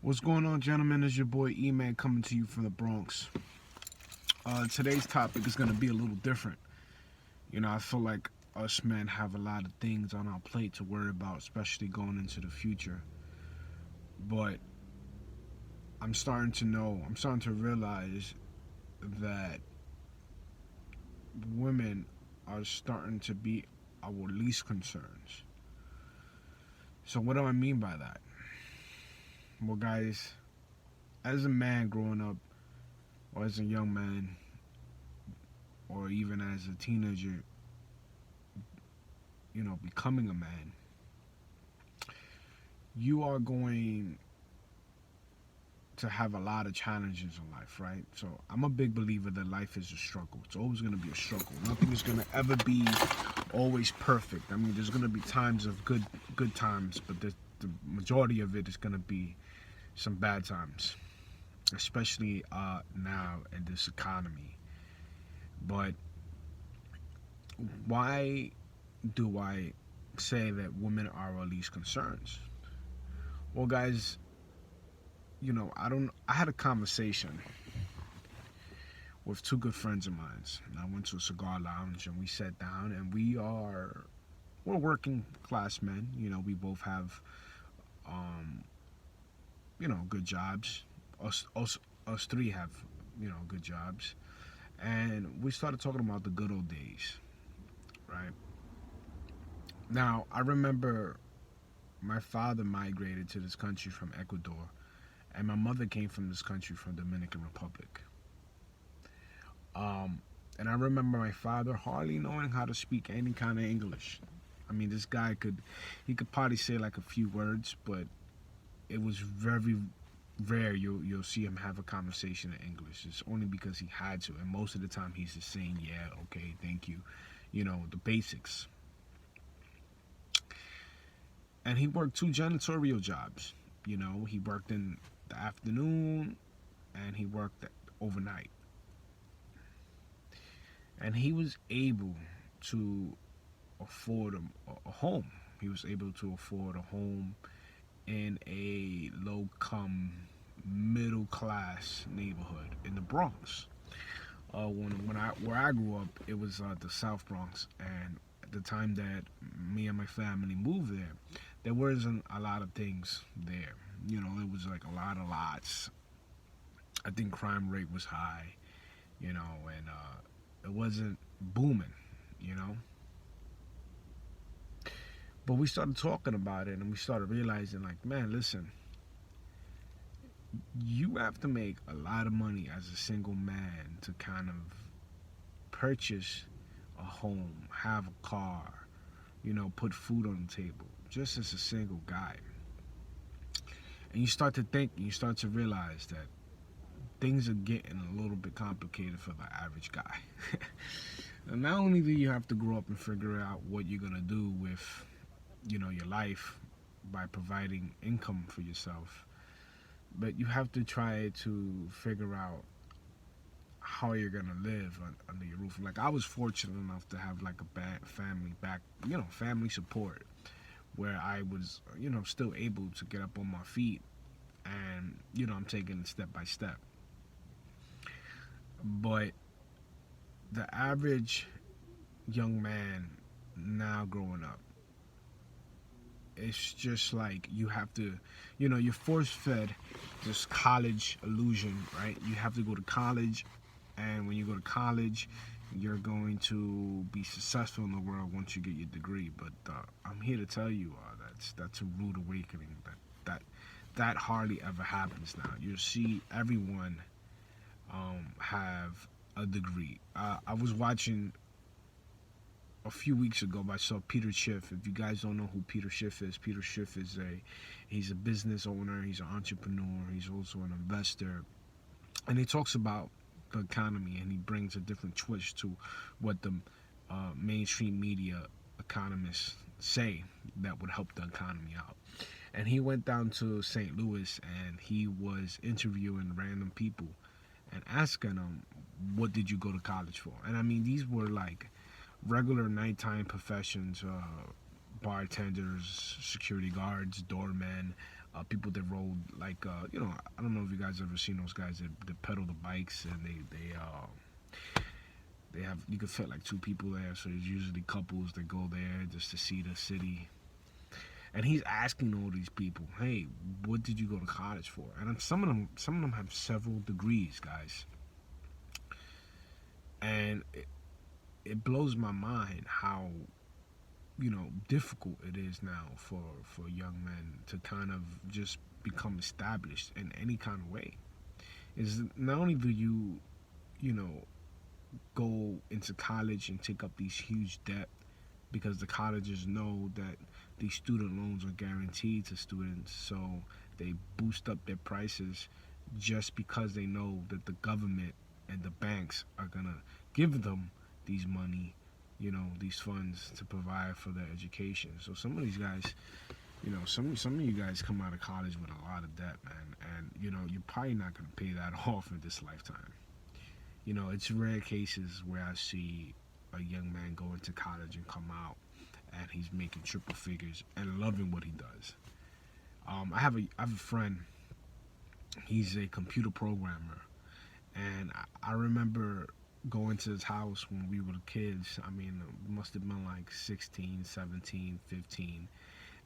What's going on, gentlemen? It's your boy E-Man coming to you from the Bronx. Today's topic is going to be a little different. I feel like us men have a lot of things on our plate to worry about, especially going into the future. But I'm starting to realize that women are starting to be our least concerns. So what do I mean by that? Well, guys, as a man growing up, or as a young man, or even as a teenager, becoming a man, you are going to have a lot of challenges in life, right? So I'm a big believer that life is a struggle. It's always going to be a struggle. Nothing is going to ever be always perfect. I mean, there's going to be times of good times, but the majority of it is going to be some bad times, especially now in this economy. But why do I say that women are our least concerns? Well, guys, I had a conversation with two good friends of mine. And I went to a cigar lounge and we sat down, and we're working class men. We both have good jobs. Us three have good jobs. And we started talking about the good old days, right? Now, I remember my father migrated to this country from Ecuador, and my mother came from this country from Dominican Republic. And I remember my father hardly knowing how to speak any kind of English. I mean, this guy could probably say like a few words, but it was very rare you'll see him have a conversation in English. It's only because he had to, and most of the time he's just saying, yeah, okay, thank you, the basics. And he worked two janitorial jobs. He worked in the afternoon and he worked overnight. And he was able to afford a home. He was able to afford a home in a low-income, middle-class neighborhood in the Bronx. Where I grew up, it was the South Bronx, and at the time that me and my family moved there wasn't a lot of things there. It was like a lot of lots. I think crime rate was high, and it wasn't booming, But we started talking about it, and we started realizing, like, man, listen, you have to make a lot of money as a single man to kind of purchase a home, have a car, put food on the table, just as a single guy. And you start to think, and you start to realize that things are getting a little bit complicated for the average guy. And not only do you have to grow up and figure out what you're going to do with your life by providing income for yourself, but you have to try to figure out how you're gonna live under your roof. Like, I was fortunate enough to have like a family support, where I was still able to get up on my feet, and I'm taking it step by step. But the average young man now growing up, it's just like you have to, you're force fed this college illusion, right? You have to go to college, and when you go to college, you're going to be successful in the world once you get your degree. But I'm here to tell you that's a rude awakening. That hardly ever happens now. You see everyone have a degree. I was watching a few weeks ago, I saw Peter Schiff. If you guys don't know who Peter Schiff is he's a business owner, he's an entrepreneur, he's also an investor, and he talks about the economy, and he brings a different twist to what the mainstream media economists say that would help the economy out. And he went down to St. Louis, and he was interviewing random people and asking them, what did you go to college for? And I mean, these were like regular nighttime professions, bartenders, security guards, doormen, people that rode like I don't know if you guys ever seen those guys that pedal the bikes, and they have, you could fit like two people there, so there's usually couples that go there just to see the city. And he's asking all these people, hey, what did you go to college for? And some of them have several degrees, guys. And it blows my mind how, difficult it is now for young men to kind of just become established in any kind of way. Is not only do you know go into college and take up these huge debt, because the colleges know that these student loans are guaranteed to students, so they boost up their prices just because they know that the government and the banks are gonna give them these money, these funds to provide for their education. So some of these guys, some of you guys come out of college with a lot of debt, man, and you're probably not gonna pay that off in this lifetime. It's rare cases where I see a young man go into college and come out and he's making triple figures and loving what he does. I have a friend. He's a computer programmer, and I remember going to his house when we were kids. I mean, it must have been like 16, 17, 15,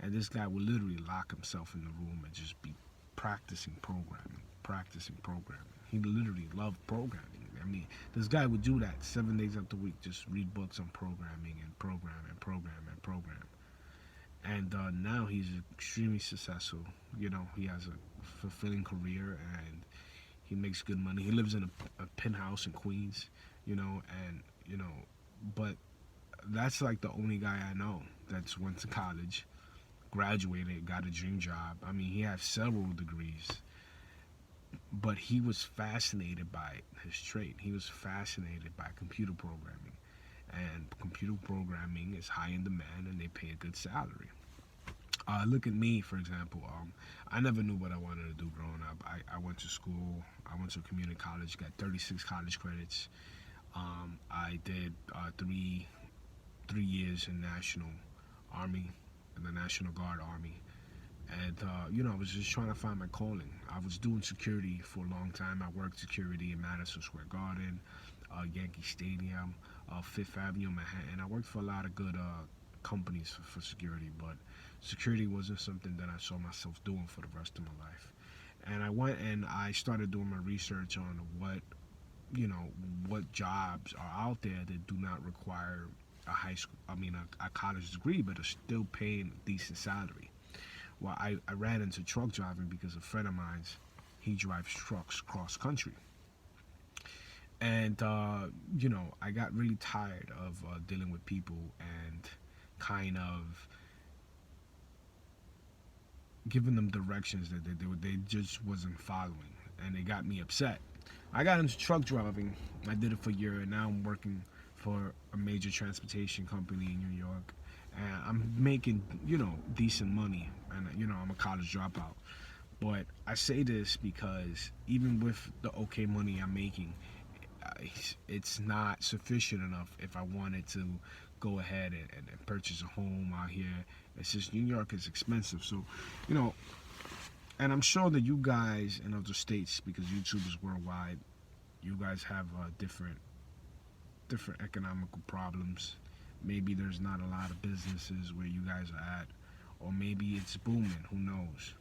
and this guy would literally lock himself in the room and just be practicing programming, practicing programming. He literally loved programming. I mean, this guy would do that 7 days out the week, just read books on programming and program and program and program. And now he's extremely successful. He has a fulfilling career, and he makes good money. He lives in a penthouse in Queens, but that's like the only guy I know that's went to college, graduated, got a dream job. I mean, he has several degrees, but he was fascinated by his trade. He was fascinated by computer programming, and computer programming is high in demand, and they pay a good salary. Look at me, for example. I never knew what I wanted to do growing up. I went to school. I went to a community college, got 36 college credits. I did 3 years in National Army, in the National Guard Army. And, I was just trying to find my calling. I was doing security for a long time. I worked security in Madison Square Garden, Yankee Stadium, Fifth Avenue, Manhattan. I worked for a lot of good companies for security, but security wasn't something that I saw myself doing for the rest of my life. And I went and I started doing my research on what jobs are out there that do not require a college degree, but are still paying a decent salary. Well, I ran into truck driving because a friend of mine's, he drives trucks cross country. And, I got really tired of dealing with people and kind of giving them directions that they just wasn't following. And it got me upset. I got into truck driving. I did it for a year, and now I'm working for a major transportation company in New York. And I'm making, decent money, and I'm a college dropout. But I say this because even with the okay money I'm making, it's not sufficient enough if I wanted to go ahead and purchase a home out here. It's just New York is expensive, so and I'm sure that you guys in other states, because YouTube is worldwide, you guys have different economical problems. Maybe there's not a lot of businesses where you guys are at, or maybe it's booming, who knows.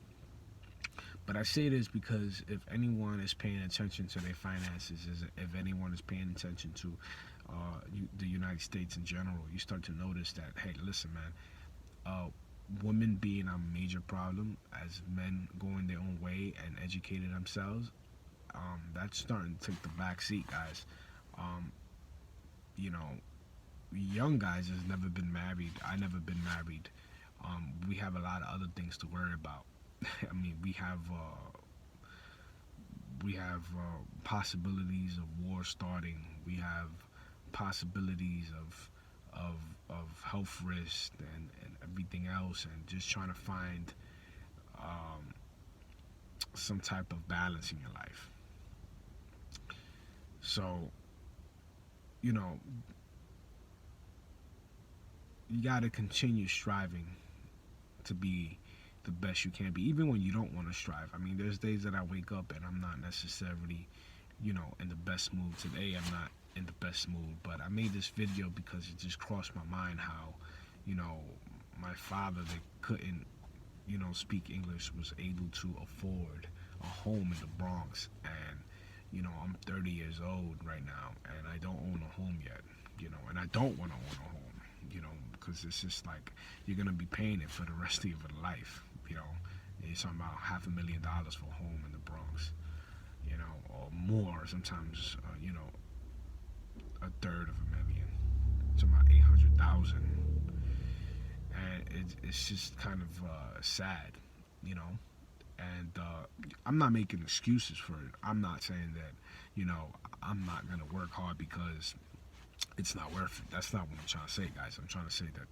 But I say this because if anyone is paying attention to their finances, if anyone is paying attention to the United States in general, you start to notice that, hey, listen, man, women being a major problem as men going their own way and educating themselves, that's starting to take the back seat, guys. You know, young guys has never been married. I never been married. We have a lot of other things to worry about. I mean, we have possibilities of war starting. We have possibilities of health risks and everything else, and just trying to find some type of balance in your life. So, you know, you got to continue striving to be the best you can be, even when you don't want to strive. I mean, there's days that I wake up and I'm not necessarily, in the best mood. Today, I'm not in the best mood, but I made this video because it just crossed my mind how, you know, my father that couldn't, speak English was able to afford a home in the Bronx. And, I'm 30 years old right now and I don't own a home yet, and I don't want to own a home, because it's just like you're going to be paying it for the rest of your life, You're talking about $500,000 for a home in the Bronx, or more sometimes, a third of $1 million. It's about 800,000, and it's just kind of sad, you know. And I'm not making excuses for it. I'm not saying that, I'm not gonna work hard because it's not worth it. That's not what I'm trying to say, guys. I'm trying to say that,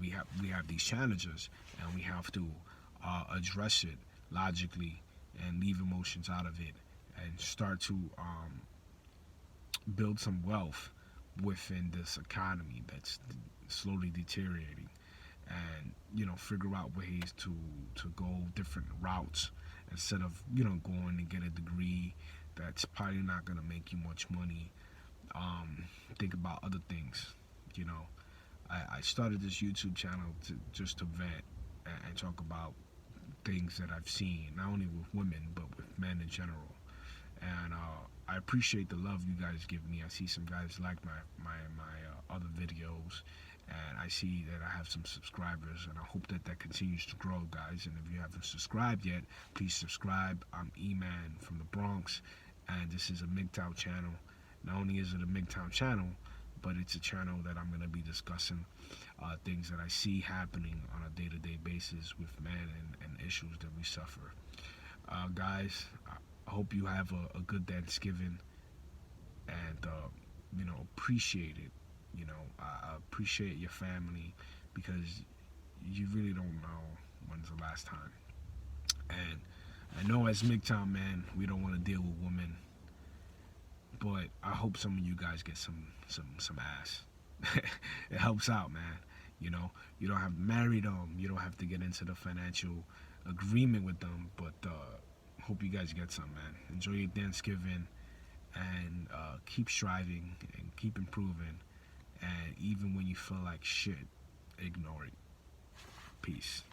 we have these challenges and we have to address it logically and leave emotions out of it and start to build some wealth within this economy that's slowly deteriorating, and figure out ways to go different routes instead of going to get a degree that's probably not going to make you much money. Think about other things. I started this YouTube channel just to vent and talk about things that I've seen, not only with women but with men in general. And I appreciate the love you guys give me. I see some guys like my other videos, and I see that I have some subscribers, and I hope that continues to grow, guys. And if you haven't subscribed yet, please subscribe. I'm E-Man from the Bronx, and this is a MGTOW channel. Not only is it a MGTOW channel, but it's a channel that I'm going to be discussing things that I see happening on a day-to-day basis with men and issues that we suffer. Guys, I hope you have a good Thanksgiving, and appreciate it. I appreciate your family, because you really don't know when's the last time. And I know as MGTOW man, we don't want to deal with women, but I hope some of you guys get some ass. It helps out, man. You don't have to marry them. You don't have to get into the financial agreement with them, but hope you guys get some, man. Enjoy your Thanksgiving, and keep striving and keep improving. And even when you feel like shit, ignore it. Peace.